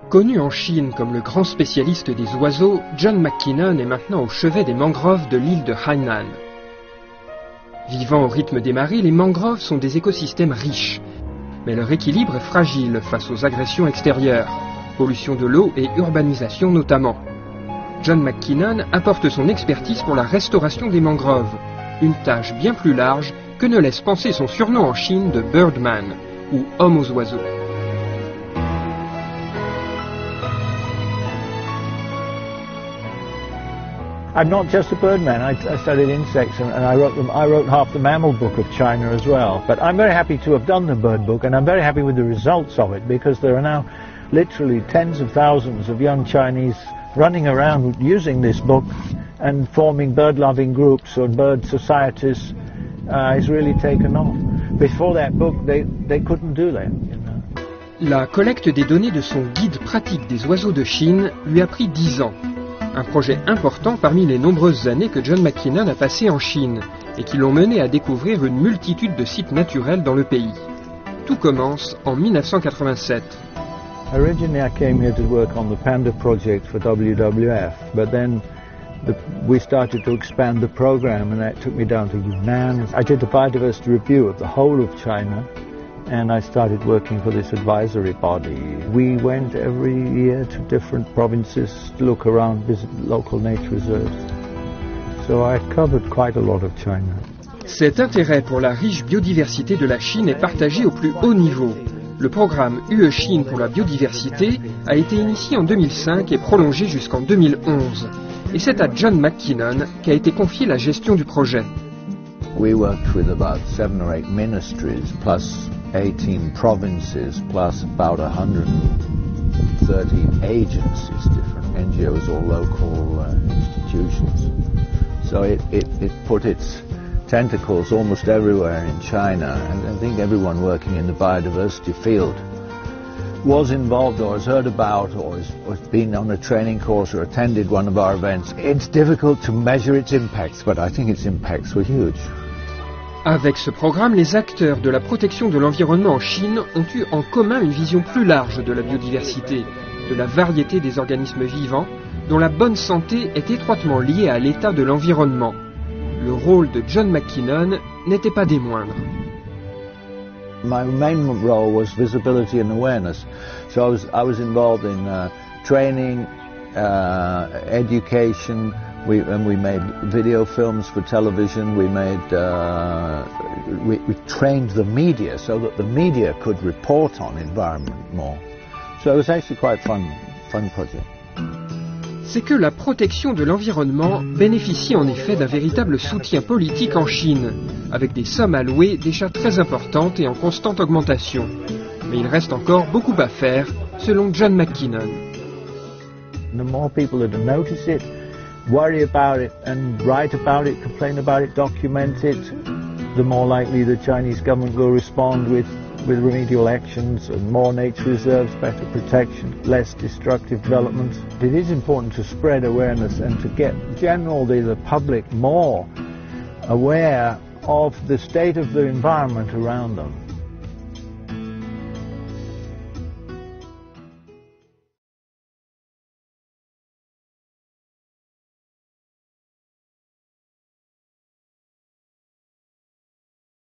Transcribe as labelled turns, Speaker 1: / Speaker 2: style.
Speaker 1: Connu en Chine comme le grand spécialiste des oiseaux, John Mackinnon est maintenant au chevet des mangroves de l'île de Hainan. Vivant au rythme des marées, les mangroves sont des écosystèmes riches, mais leur équilibre est fragile face aux agressions extérieures, pollution de l'eau et urbanisation notamment. John Mackinnon apporte son expertise pour la restauration des mangroves, une tâche bien plus large que ne laisse penser son surnom en Chine de Birdman, ou homme aux oiseaux.
Speaker 2: I'm not just a birdman. I studied insects and I wrote half the mammal book of China as well. But I'm very happy to have done the bird book, and I'm very happy with the results of it, because there are now literally tens of thousands of young Chinese running around using this book and forming bird-loving groups or bird societies. It's really taken off. Before that book, they couldn't do that. You know.
Speaker 1: La collecte des données de son guide pratique des oiseaux de Chine lui a pris 10 ans. Un projet important parmi les nombreuses années que John Mackinnon a passées en Chine et qui l'ont mené à découvrir une multitude de sites naturels dans le pays. Tout commence en 1987.
Speaker 2: Originally I came here to work on the Panda project for WWF, but then we started to expand the program and that took me down to Yunnan. I did the biodiversity review of the whole of China and I started working for this advisory body. We went every year to different provinces to look around, visit local nature reserves. So I covered quite a lot of China.
Speaker 1: Cet intérêt pour la riche biodiversité de la Chine est partagé au plus haut niveau. Le programme UE Chine pour la biodiversité a été initié en 2005 et prolongé jusqu'en 2011. Et c'est à John Mackinnon qu'a été confiée la gestion du projet.
Speaker 2: We worked with about 7 or 8 ministries, plus 18 provinces, plus about 130 agencies, different NGOs or local institutions. So it put its tentacles almost everywhere in China, and I think everyone working in the biodiversity field was involved or has heard about or has been on a training course or attended one of our events. It's difficult to measure its impacts, but I think its impacts were huge.
Speaker 1: Avec ce programme, les acteurs de la protection de l'environnement en Chine ont eu en commun une vision plus large de la biodiversité, de la variété des organismes vivants, dont la bonne santé est étroitement liée à l'état de l'environnement. Le rôle de John Mackinnon n'était pas des moindres.
Speaker 2: My main role was visibility and awareness. So I was involved in training, education. We made video films for television. We trained the media so that the media could report on environment more. So it was actually quite fun project.
Speaker 1: C'est que la protection de l'environnement bénéficie en effet d'un véritable soutien politique en Chine, avec des sommes allouées déjà très importantes et en constante augmentation. Mais il reste encore beaucoup à faire, selon John Mackinnon.
Speaker 2: The more people that notice it, worry about it and write about it, complain about it, document it, the more likely the Chinese government will respond with remedial actions and more nature reserves, better protection, less destructive development. It is important to spread awareness and to get generally the public more aware of the state of the environment around them.